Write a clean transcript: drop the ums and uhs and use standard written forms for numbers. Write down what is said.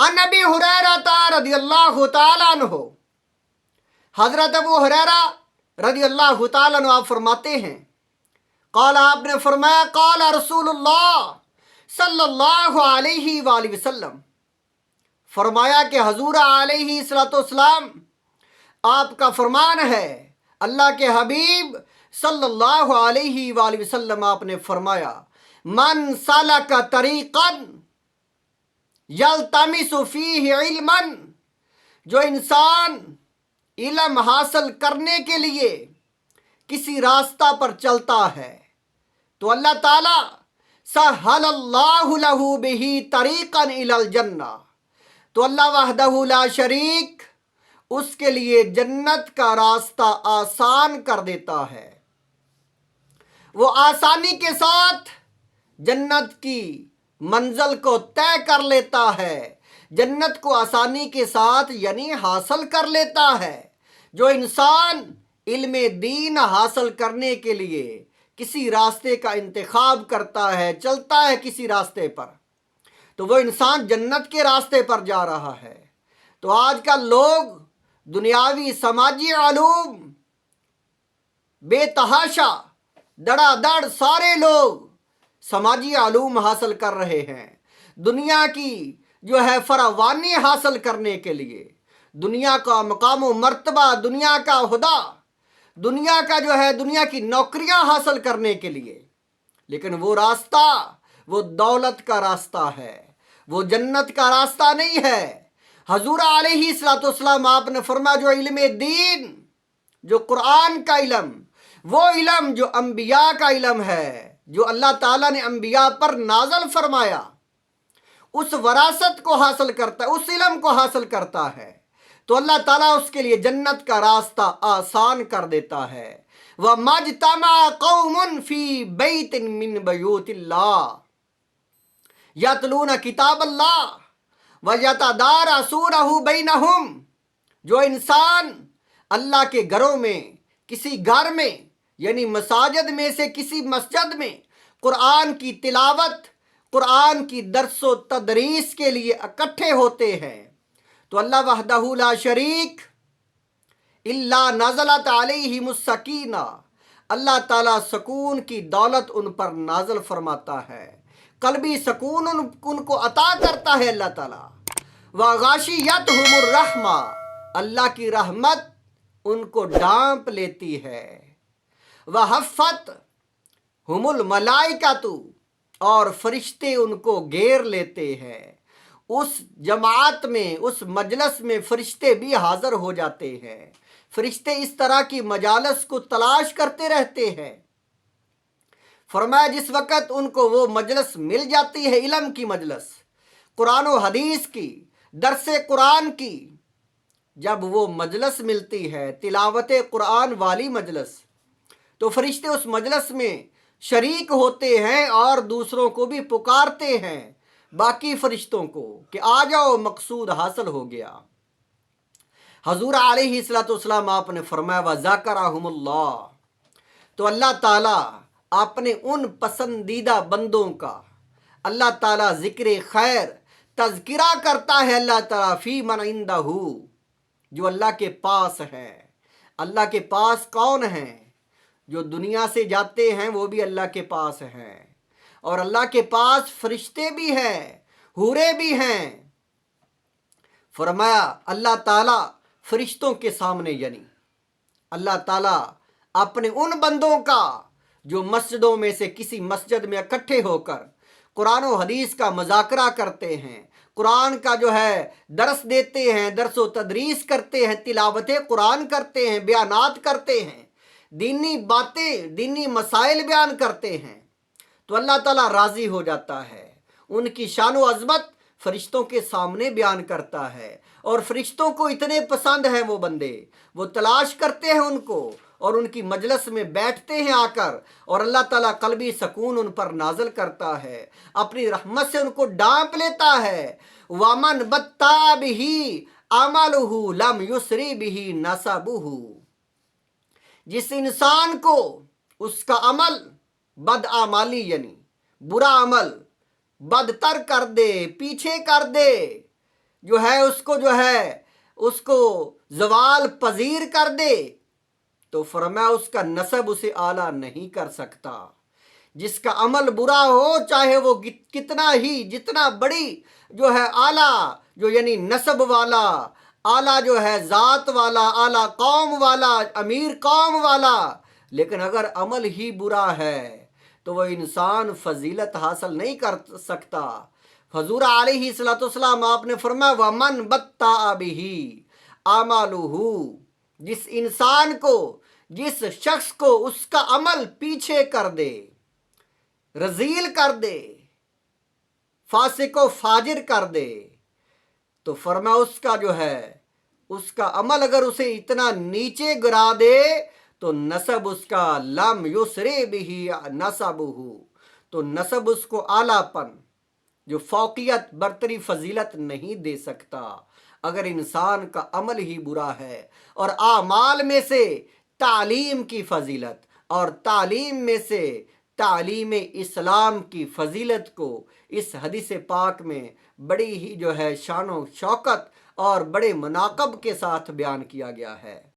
عن ابی ہریرہ رضی اللہ تعالیٰ عنہ، حضرت ابو ہریرہ رضی اللہ تعالیٰ عنہ آپ فرماتے ہیں، قال آپ نے فرمایا، قال رسول اللہ صلی اللہ علیہ وآلہ وسلم، فرمایا کہ حضور علیہ الصلوۃ والسلام آپ کا فرمان ہے، اللہ کے حبیب صلی اللہ علیہ وآلہ وسلم آپ نے فرمایا، من سلک طریقا یلتمس فیہ علما، جو انسان علم حاصل کرنے کے لیے کسی راستہ پر چلتا ہے تو اللہ تعالی سہل اللہ لہ بہ طریقا الی الجنہ، تو اللہ وحدہ لا شریک اس کے لیے جنت کا راستہ آسان کر دیتا ہے، وہ آسانی کے ساتھ جنت کی منزل کو طے کر لیتا ہے، جنت کو آسانی کے ساتھ یعنی حاصل کر لیتا ہے۔ جو انسان علم دین حاصل کرنے کے لیے کسی راستے کا انتخاب کرتا ہے، چلتا ہے کسی راستے پر، تو وہ انسان جنت کے راستے پر جا رہا ہے۔ تو آج کل لوگ دنیاوی سماجی علوم بے تحاشا دڑا دڑ سارے لوگ سماجی علوم حاصل کر رہے ہیں، دنیا کی جو ہے فراوانی حاصل کرنے کے لیے، دنیا کا مقام و مرتبہ، دنیا کا عہدہ، دنیا کا جو ہے دنیا کی نوکریاں حاصل کرنے کے لیے، لیکن وہ راستہ وہ دولت کا راستہ ہے، وہ جنت کا راستہ نہیں ہے۔ حضور علیہ الصلوۃ والسلام آپ نے فرمایا، جو علم دین، جو قرآن کا علم، وہ علم جو انبیاء کا علم ہے، جو اللہ تعالیٰ نے انبیاء پر نازل فرمایا، اس وراثت کو حاصل کرتا ہے، اس علم کو حاصل کرتا ہے، تو اللہ تعالیٰ اس کے لیے جنت کا راستہ آسان کر دیتا ہے۔ وَمَا اجْتَمَعَ قَوْمٌ فِي بَيْتٍ مِّن بَيُوتِ اللَّهِ يَتْلُونَ كِتَابَ اللَّهِ وَيَتَدَارَسُونَهُ بَيْنَهُمْ، جو انسان اللہ کے گھروں میں، کسی گھر میں یعنی مساجد میں سے کسی مسجد میں قرآن کی تلاوت، قرآن کی درس و تدریس کے لیے اکٹھے ہوتے ہیں، تو اللہ وحدہ لا شریک الا نزلت علیہم السکینہ، اللہ تعالیٰ سکون کی دولت ان پر نازل فرماتا ہے، قلبی سکون ان کو عطا کرتا ہے اللہ تعالیٰ۔ وغاشیتہم الرحمہ، اللہ کی رحمت ان کو ڈھانپ لیتی ہے۔ وحفتہم الملائکۃ، اور فرشتے ان کو گھیر لیتے ہیں، اس جماعت میں، اس مجلس میں فرشتے بھی حاضر ہو جاتے ہیں، فرشتے اس طرح کی مجالس کو تلاش کرتے رہتے ہیں۔ فرمایا جس وقت ان کو وہ مجلس مل جاتی ہے، علم کی مجلس، قرآن و حدیث کی، درس قرآن کی، جب وہ مجلس ملتی ہے تلاوت قرآن والی مجلس، تو فرشتے اس مجلس میں شریک ہوتے ہیں اور دوسروں کو بھی پکارتے ہیں، باقی فرشتوں کو، کہ آ جاؤ مقصود حاصل ہو گیا۔ حضور علیہ الصلوۃ والسلام آپ نے فرمایا، وَذَكَرَهُمُ اللَّهُ، تو اللہ تعالیٰ اپنے ان پسندیدہ بندوں کا اللہ تعالیٰ ذکر خیر تذکرہ کرتا ہے، اللہ تعالیٰ فی من عندہ، جو اللہ کے پاس ہے۔ اللہ کے پاس کون ہیں؟ جو دنیا سے جاتے ہیں وہ بھی اللہ کے پاس ہیں، اور اللہ کے پاس فرشتے بھی ہیں، حوریں بھی ہیں۔ فرمایا اللہ تعالیٰ فرشتوں کے سامنے، یعنی اللہ تعالیٰ اپنے ان بندوں کا جو مسجدوں میں سے کسی مسجد میں اکٹھے ہو کر قرآن و حدیث کا مذاکرہ کرتے ہیں، قرآن کا جو ہے درس دیتے ہیں، درس و تدریس کرتے ہیں، تلاوت قرآن کرتے ہیں، بیانات کرتے ہیں، دینی باتیں، دینی مسائل بیان کرتے ہیں، تو اللہ تعالیٰ راضی ہو جاتا ہے، ان کی شان و عظمت فرشتوں کے سامنے بیان کرتا ہے، اور فرشتوں کو اتنے پسند ہیں وہ بندے، وہ تلاش کرتے ہیں ان کو، اور ان کی مجلس میں بیٹھتے ہیں آ کر، اور اللہ تعالیٰ قلبی سکون ان پر نازل کرتا ہے، اپنی رحمت سے ان کو ڈانپ لیتا ہے۔ وَمَنْ بَطَّأَ بِهِ عَمَلُهُ لَمْ يُسْرِ بِهِ نَسَبُهُ، جس انسان کو اس کا عمل بدعمالی یعنی برا عمل بدتر کر دے، پیچھے کر دے، جو ہے اس کو زوال پذیر کر دے تو فرمایا اس کا نسب اسے اعلیٰ نہیں کر سکتا۔ جس کا عمل برا ہو چاہے وہ جتنا بڑی اعلیٰ یعنی نسب والا، اعلیٰ ذات والا، اعلیٰ قوم والا، امیر قوم والا، لیکن اگر عمل ہی برا ہے تو وہ انسان فضیلت حاصل نہیں کر سکتا۔ حضور علیہ الصلوۃ والسلام آپ نے فرمایا وَمَنْ بَطَّأَ بِهِ أَعْمَالُهُ، جس شخص کو اس کا عمل پیچھے کر دے، رذیل کر دے، فاسق و فاجر کر دے، تو فرمایا اس کا عمل اگر اسے اتنا نیچے گرا دے تو نسب اس کا لم یسرِ بہ نسبہ، تو نسب اس کو اعلیٰ پن، فوقیت، برتری، فضیلت نہیں دے سکتا اگر انسان کا عمل ہی برا ہے۔ اور اعمال میں سے تعلیم کی فضیلت اور تعلیم میں سے تعلیم اسلام کی فضیلت کو اس حدیث پاک میں بڑی ہی شان و شوکت اور بڑے مناقب کے ساتھ بیان کیا گیا ہے۔